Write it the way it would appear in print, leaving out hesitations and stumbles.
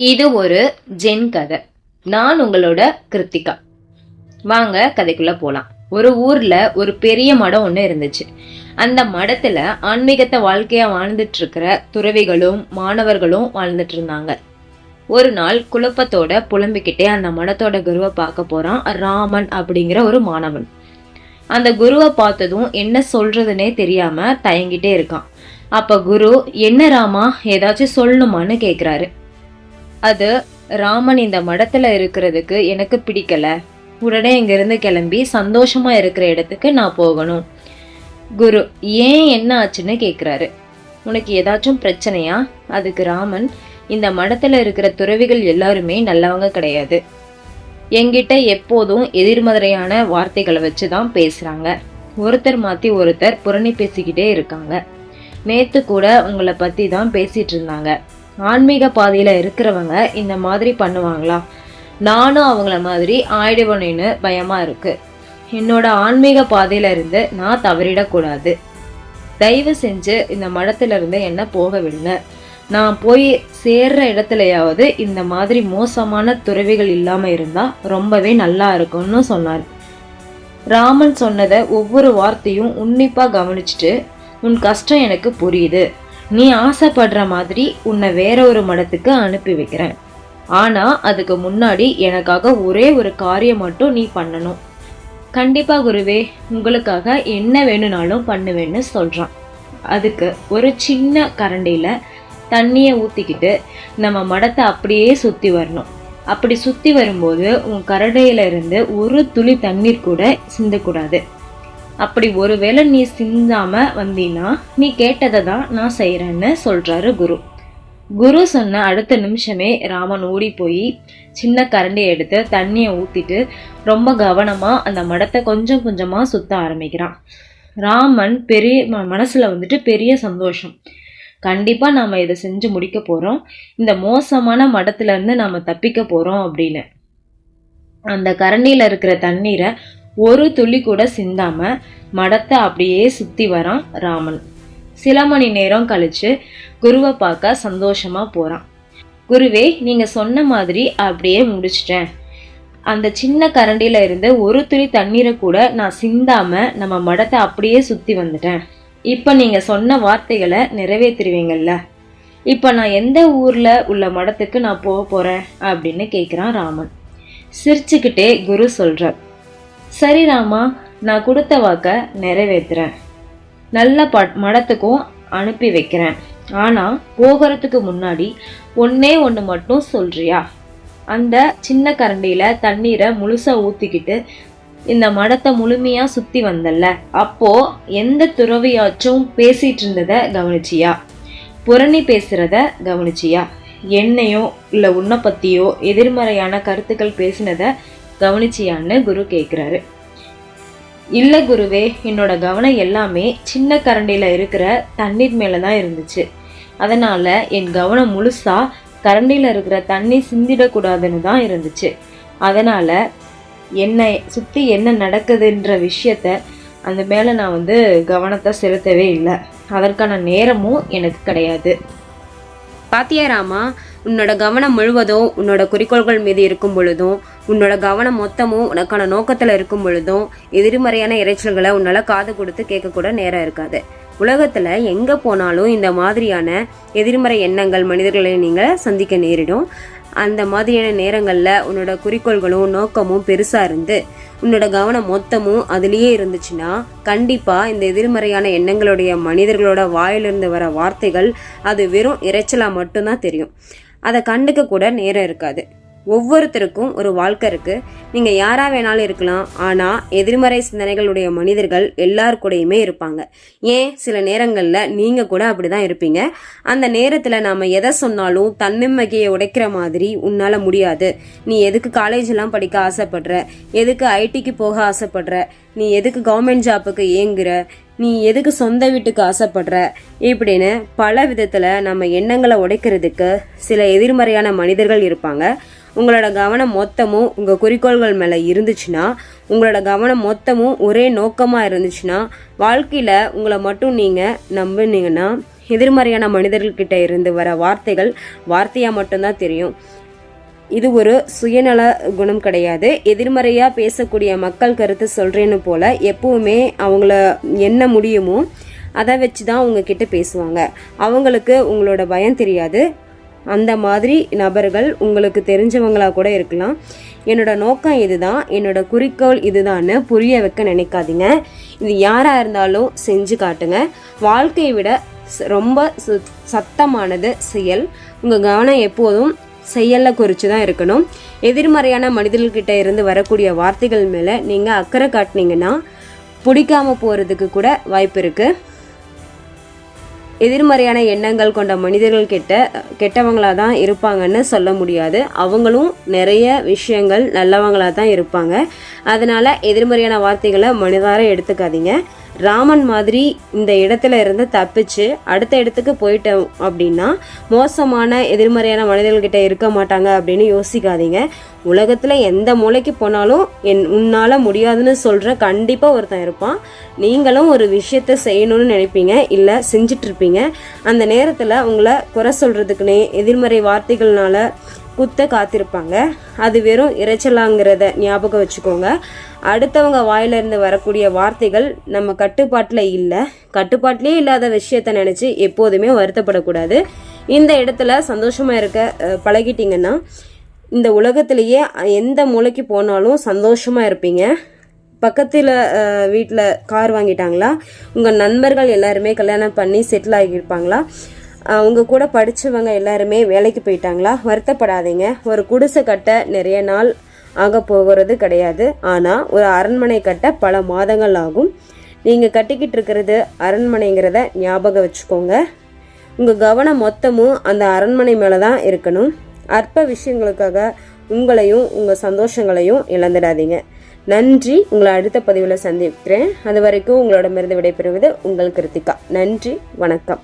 இது ஒரு ஜென் கதை. நான் உங்களோட கிருத்திகா. வாங்க கதைக்குள்ள போலாம். ஒரு ஊர்ல ஒரு பெரிய மடம் ஒண்ணு இருந்துச்சு. அந்த மடத்துல ஆன்மீகத்தை வாழ்க்கையா வாழ்ந்துட்டு இருக்கிற துறவிகளும் மாணவர்களும் வாழ்ந்துட்டு இருந்தாங்க. ஒரு நாள் குழப்பத்தோட புலம்பிக்கிட்டே அந்த மடத்தோட குருவை பார்க்க போறான் ராமன் அப்படிங்கிற ஒரு மாணவன். அந்த குருவை பார்த்ததும் என்ன சொல்றதுன்னே தெரியாம தயங்கிட்டே இருக்கான். அப்ப குரு, என்ன ராமா, ஏதாச்சும் சொல்லணுமான்னு கேக்குறாரு. அது, ராமன், இந்த மடத்துல இருக்கிறதுக்கு எனக்கு பிடிக்கல. உடனே இங்கிருந்து கிளம்பி சந்தோஷமா இருக்கிற இடத்துக்கு நான் போகணும். குரு, ஏன், என்ன ஆச்சுன்னு கேக்குறாரு. உனக்கு ஏதாச்சும் பிரச்சனையா? அதுக்கு ராமன், இந்த மடத்துல இருக்கிற துறவிகள் எல்லாருமே நல்லவங்க கிடையாது. என்கிட்ட எப்போதும் எதிர்மறையான வார்த்தைகளை வச்சுதான் பேசுறாங்க. ஒருத்தர் மாத்தி ஒருத்தர் புரணி பேசிக்கிட்டே இருக்காங்க. நேத்து கூட உங்களை பத்தி தான் பேசிட்டு இருந்தாங்க. ஆன்மீக பாதையில இருக்கிறவங்க இந்த மாதிரி பண்ணுவாங்களா? நானும் அவங்கள மாதிரி ஆயிடுவனேன்னு பயமா இருக்கு. என்னோட ஆன்மீக பாதையில இருந்து நான் தவறிடக்கூடாது. தயவு செஞ்சு இந்த மடத்துல இருந்து என்ன போக விடுங்க. நான் போய் சேர்ற இடத்துலயாவது இந்த மாதிரி மோசமான துறவிகள் இல்லாம இருந்தா ரொம்பவே நல்லா இருக்கும்னு சொன்னார். ராமன் சொன்னதை ஒவ்வொரு வார்த்தையும் உன்னிப்பா கவனிச்சுட்டு, உன் கஷ்டம் எனக்கு புரியுது. நீ ஆசைப்படுற மாதிரி உன்னை வேற ஒரு மடத்துக்கு அனுப்பி வைக்கிறேன். ஆனா அதுக்கு முன்னாடி எனக்காக ஒரே ஒரு காரியம் மட்டும் நீ பண்ணணும். கண்டிப்பா குருவே, உங்களுக்காக என்ன வேணும்னாலும் பண்ணுவேன்னு சொல்றான். அதுக்கு ஒரு சின்ன கரண்டியில தண்ணியை ஊத்திக்கிட்டு நம்ம மடத்தை அப்படியே சுத்தி வரணும். அப்படி சுத்தி வரும்போது உன் கரண்டையில இருந்து ஒரு துளி தண்ணீர் கூட சிந்தக்கூடாது. அப்படி ஒருவேளை நீ சிந்தாம வந்தீன்னா நீ கேட்டதை தான் நான் செய்யறேன்னு சொல்றாரு குரு. குரு சொன்ன அடுத்த நிமிஷமே ராமன் ஓடி போய் சின்ன கரண்டியை எடுத்து தண்ணியை ஊத்திட்டு ரொம்ப கவனமா அந்த மடத்தை கொஞ்சம் கொஞ்சமா சுத்த ஆரம்பிக்கிறான். ராமன் மனசுல பெரிய சந்தோஷம். கண்டிப்பா நாம இதை செஞ்சு முடிக்க போறோம். இந்த மோசமான மடத்துல இருந்து நாம தப்பிக்க போறோம் அப்படின்னு அந்த கரண்டியில இருக்கிற தண்ணீரை ஒரு துளி கூட சிந்தாம மடத்தை அப்படியே சுத்தி வரான் ராமன். சில மணி நேரம் கழிச்சு குருவை பார்க்க சந்தோஷமா போறான். குருவே, நீங்க சொன்ன மாதிரி அப்படியே முடிச்சிட்டேன். அந்த சின்ன கரண்டியில இருந்து ஒரு துளி தண்ணீரை கூட நான் சிந்தாம நம்ம மடத்தை அப்படியே சுத்தி வந்துட்டேன். இப்ப நீங்க சொன்ன வார்த்தைகளை நிறைவேற்றுவீங்கல்ல? இப்ப நான் எந்த ஊர்ல உள்ள மடத்துக்கு நான் போக போறேன் அப்படின்னு கேக்குறான் ராமன். சிரிச்சுக்கிட்டே குரு சொல்றார், சரி ராமா, நான் கொடுத்த வாக்க நிறைவேற்றுறேன். நல்ல மடத்துக்கும் அனுப்பி வைக்கிறேன். ஆனா போகிறதுக்கு முன்னாடி ஒன்னே ஒன்று மட்டும் சொல்றியா? அந்த சின்ன கரண்டியில தண்ணீரை முழுசா ஊத்திக்கிட்டு இந்த மடத்தை முழுமையா சுத்தி வந்தல்ல, அப்போ எந்த துறவியாச்சும் பேசிட்டு இருந்தத கவனிச்சியா? புரணி பேசுறத கவனிச்சியா? என்னையோ இல்ல உன்னை பத்தியோ எதிர்மறையான கருத்துக்கள் பேசினத கவனிச்சியான்னு குரு கேக்குறாரு. இல்ல குருவே, என்னோட கவனம் எல்லாமே சின்ன கரண்டியில இருக்கிற தண்ணீர் மேலதான் இருந்துச்சு. அதனால என் கவனம் முழுசா கரண்டியில இருக்கிற தண்ணி சிந்திடக்கூடாதுன்னு தான் இருந்துச்சு. அதனால என்னை சுத்தி என்ன நடக்குதுன்ற விஷயத்த அந்த மேல நான் கவனத்தை செலுத்தவே இல்லை. அதற்கான நேரமும் எனக்கு கிடையாது. பாத்தியா ராமா, உன்னோட கவனம் முழுவதும் உன்னோட குறிக்கோள்கள் மீது இருக்கும் பொழுதும், உன்னோட கவனம் மொத்தமும் உனக்கான நோக்கத்துல இருக்கும் பொழுதும் எதிர்மறையான இறைச்சல்களை உன்னால காது கொடுத்து கேட்க கூட நேரம் இருக்காது. உலகத்துல எங்க போனாலும் இந்த மாதிரியான எதிர்மறை எண்ணங்கள் மனிதர்களை நீங்க சந்திக்க நேரிடும். அந்த மாதிரியான நேரங்கள்ல உன்னோட குறிக்கோள்களும் நோக்கமும் பெருசா இருந்து உன்னோட கவனம் மொத்தமும் அதுலயே இருந்துச்சுன்னா கண்டிப்பா இந்த எதிர்மறையான எண்ணங்களுடைய மனிதர்களோட வாயிலிருந்து வர வார்த்தைகள் அது வெறும் இறைச்சலா மட்டும்தான் தெரியும். அதை கண்டுக்க கூட நேரம் இருக்காது. ஒவ்வொருத்தருக்கும் ஒரு வாழ்க்கை இருக்கு. நீங்க யாரா வேணாலும் இருக்கலாம். ஆனா எதிர்மறை சிந்தனைகளுடைய மனிதர்கள் எல்லார் கூடயுமே இருப்பாங்க. ஏன், சில நேரங்கள்ல நீங்க கூட அப்படிதான் இருப்பீங்க. அந்த நேரத்துல நாம எதை சொன்னாலும் தன்னம்பிக்கையை உடைக்கிற மாதிரி உன்னால முடியாது. நீ எதுக்கு காலேஜ் எல்லாம் படிக்க ஆசைப்படுற? எதுக்கு ஐடிக்கு போக ஆசைப்படுற? நீ எதுக்கு கவர்மெண்ட் ஜாப்புக்கு ஏங்குற? நீ எதுக்கு சொந்த வீட்டுக்கு ஆசைப்படுற? இப்படின்னு பல விதத்துல நம்ம எண்ணங்களை உடைக்கிறதுக்கு சில எதிர்மறையான மனிதர்கள் இருப்பாங்க. உங்களோட கவனம் மொத்தமும் உங்கள் குறிக்கோள்கள் மேலே இருந்துச்சுன்னா, உங்களோட கவனம் மொத்தமும் ஒரே நோக்கமாக இருந்துச்சுன்னா, வாழ்க்கையில் உங்களை மட்டும் நீங்கள் நம்பினீங்கன்னா எதிர்மறையான மனிதர்கள்கிட்ட இருந்து வர வார்த்தைகள் வார்த்தையாக மட்டும்தான் தெரியும். இது ஒரு சுயநல குணம் கிடையாது. எதிர்மறையாக பேசக்கூடிய மக்கள் கருத்து சொல்கிறேன்னு போல் எப்பவுமே அவங்கள என்ன முடியுமோ அதை வச்சு தான் உங்ககிட்ட பேசுவாங்க. அவங்களுக்கு உங்களோட பயம் தெரியாது. அந்த மாதிரி நபர்கள் உங்களுக்கு தெரிஞ்சவங்களாக கூட இருக்கலாம். என்னோட நோக்கம் இதுதான், என்னோட குறிக்கோள் இதுதான்னு புரிய வைக்க நினைக்காதீங்க. இது யாராக இருந்தாலும் செஞ்சு காட்டுங்க. வாழ்க்கையை விட ரொம்ப சத்தமானது செயல். உங்கள் கவனம் எப்போதும் செயலில் குறித்து தான் இருக்கணும். எதிர்மறையான மனிதர்கள்கிட்ட இருந்து வரக்கூடிய வார்த்தைகள் மேலே நீங்கள் அக்கறை காட்டினீங்கன்னா பிடிக்காமல் போகிறதுக்கு கூட வாய்ப்பு இருக்குது. எதிர்மறையான எண்ணங்கள் கொண்ட மனிதர்கள் கெட்டவங்களாக தான் இருப்பாங்கன்னு சொல்ல முடியாது. அவங்களும் நிறைய விஷயங்கள் நல்லவங்களாக தான் இருப்பாங்க. அதனால் எதிர்மறையான வார்த்தைகளை மனிதார எடுத்துக்காதீங்க. ராமன் மாதிரி இந்த இடத்துல இருந்து தப்பிச்சு அடுத்த இடத்துக்கு போயிட்டோம் அப்படின்னா மோசமான எதிர்மறையான மனிதர்கள்கிட்ட இருக்க மாட்டாங்க அப்படின்னு யோசிக்காதீங்க. உலகத்தில் எந்த மூலைக்கு போனாலும் உன்னால் முடியாதுன்னு சொல்கிற கண்டிப்பாக ஒருத்தன் இருப்பான். நீங்களும் ஒரு விஷயத்த செய்யணும்னு நினைப்பீங்க, இல்லை செஞ்சிட்ருப்பீங்க. அந்த நேரத்தில் உங்களை குறை சொல்கிறதுக்குன்னே எதிர்மறை வார்த்தைகள்னால குத்த காத்திருப்பாங்க. அது வெறும் இறைச்சலாங்கிறத ஞாபகம் வச்சுக்கோங்க. அடுத்தவங்க வாயிலிருந்து வரக்கூடிய வார்த்தைகள் நம்ம கட்டுப்பாட்டிலே இல்லாத விஷயத்த நினச்சி எப்போதுமே வருத்தப்படக்கூடாது. இந்த இடத்துல சந்தோஷமாக இருக்க பழகிட்டிங்கன்னா இந்த உலகத்திலேயே எந்த மூலைக்கு போனாலும் சந்தோஷமாக இருப்பீங்க. பக்கத்தில் வீட்டில் கார் வாங்கிட்டாங்களா? உங்கள் நண்பர்கள் எல்லாருமே கல்யாணம் பண்ணி செட்டில் ஆகியிருப்பாங்களா? உங்கள் கூட படித்தவங்க எல்லாருமே வேலைக்கு போயிட்டாங்களா? வருத்தப்படாதீங்க. ஒரு குடிசை கட்ட நிறைய நாள் ஆக போகிறது கிடையாது. ஆனால் ஒரு அரண்மனை கட்ட பல மாதங்கள் ஆகும். நீங்கள் கட்டிக்கிட்டு இருக்கிறது அரண்மனைங்கிறத ஞாபகம் வச்சுக்கோங்க. உங்கள் கவனம் மொத்தமும் அந்த அரண்மனை மேலே தான் இருக்கணும். அற்ப விஷயங்களுக்காக உங்களையும் உங்கள் சந்தோஷங்களையும் இழந்துடாதீங்க. நன்றி. உங்களை அடுத்த பதிவில் சந்திக்கிறேன். அது வரைக்கும் உங்களோடமிருந்து விடைபெறுவது உங்கள் கிருத்திகா. நன்றி, வணக்கம்.